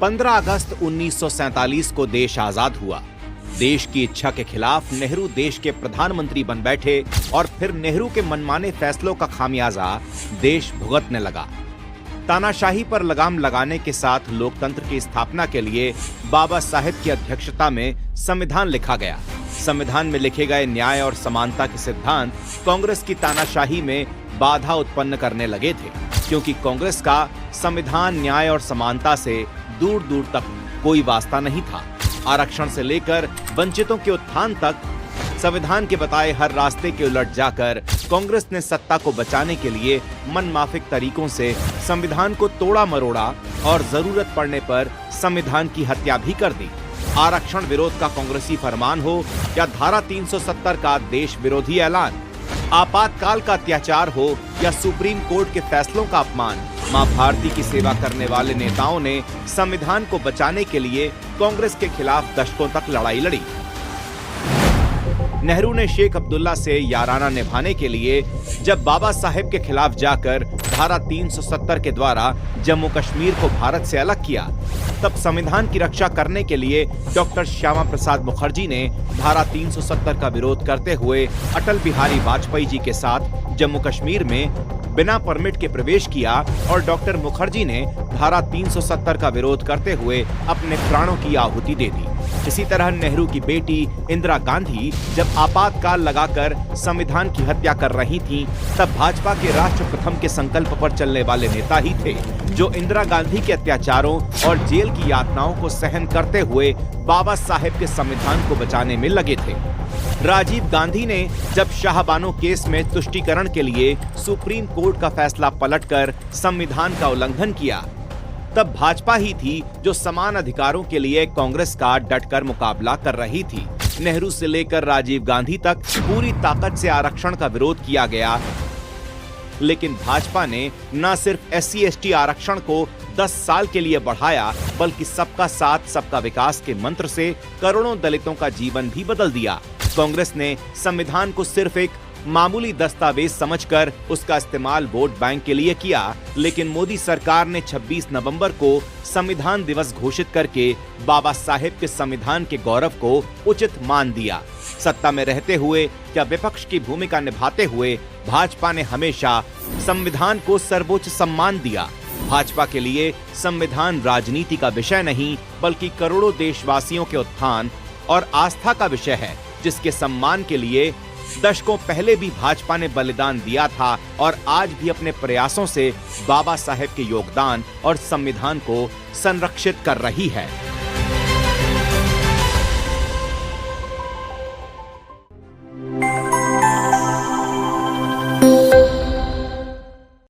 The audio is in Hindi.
15 अगस्त 1947 को देश आजाद हुआ। देश की इच्छा के खिलाफ नेहरू देश के प्रधानमंत्री बन बैठे और फिर नेहरू के मनमाने फैसलों का खामियाजा देश भुगतने लगा। तानाशाही पर लगाम लगाने के साथ लोकतंत्र की स्थापना के लिए बाबा साहेब की अध्यक्षता में संविधान लिखा गया। संविधान में लिखे गए न्याय और समानता के सिद्धांत कांग्रेस की तानाशाही में बाधा उत्पन्न करने लगे थे, क्योंकि कांग्रेस का संविधान, न्याय और समानता से दूर दूर तक कोई वास्ता नहीं था। आरक्षण से लेकर वंचितों के उत्थान तक संविधान के बताए हर रास्ते के उलट जाकर कांग्रेस ने सत्ता को बचाने के लिए मनमाफिक तरीकों से संविधान को तोड़ा मरोड़ा और जरूरत पड़ने पर संविधान की हत्या भी कर दी। आरक्षण विरोध का कांग्रेसी फरमान हो या धारा 370 का देश विरोधी ऐलान, आपातकाल का अत्याचार हो या सुप्रीम कोर्ट के फैसलों का अपमान, मां भारती की सेवा करने वाले नेताओं ने संविधान को बचाने के लिए कांग्रेस के खिलाफ दशकों तक लड़ाई लड़ी। नेहरू ने शेख अब्दुल्ला से याराना निभाने के लिए जब बाबा साहेब के खिलाफ जाकर धारा 370 के द्वारा जम्मू कश्मीर को भारत से अलग किया, तब संविधान की रक्षा करने के लिए डॉक्टर श्यामा प्रसाद मुखर्जी ने धारा 370 का विरोध करते हुए अटल बिहारी वाजपेयी जी के साथ जम्मू कश्मीर में बिना परमिट के प्रवेश किया और डॉक्टर मुखर्जी ने धारा 370 का विरोध करते हुए अपने प्राणों की आहुति दे दी। इसी तरह नेहरू की बेटी इंदिरा गांधी जब आपातकाल लगाकर संविधान की हत्या कर रही थीं, तब भाजपा के राष्ट्र प्रथम के संकल्प पर चलने वाले नेता ही थे, जो इंदिरा गांधी के अत्याचारों और जेल की यातनाओं को सहन करते हुए बाबा साहेब के संविधान को बचाने में लगे थे। राजीव गांधी ने जब शाहबानो केस में तुष्टीकरण के लिए सुप्रीम कोर्ट का फैसला पलटकर संविधान का उल्लंघन किया, तब भाजपा ही थी जो समान अधिकारों के लिए कांग्रेस का डटकर मुकाबला कर रही थी। नेहरू से लेकर राजीव गांधी तक पूरी ताकत से आरक्षण का विरोध किया गया, लेकिन भाजपा ने न सिर्फ SC/ST आरक्षण को 10 साल के लिए बढ़ाया, बल्कि सबका साथ सबका विकास के मंत्र से करोड़ों दलितों का जीवन भी बदल दिया। कांग्रेस ने संविधान को सिर्फ एक मामूली दस्तावेज समझकर उसका इस्तेमाल वोट बैंक के लिए किया, लेकिन मोदी सरकार ने 26 नवंबर को संविधान दिवस घोषित करके बाबा साहेब के संविधान के गौरव को उचित मान दिया। सत्ता में रहते हुए या विपक्ष की भूमिका निभाते हुए भाजपा ने हमेशा संविधान को सर्वोच्च सम्मान दिया। भाजपा के लिए संविधान राजनीति का विषय नहीं, बल्कि करोड़ों देशवासियों के उत्थान और आस्था का विषय है, जिसके सम्मान के लिए दशकों पहले भी भाजपा ने बलिदान दिया था और आज भी अपने प्रयासों से बाबा साहेब के योगदान और संविधान को संरक्षित कर रही है।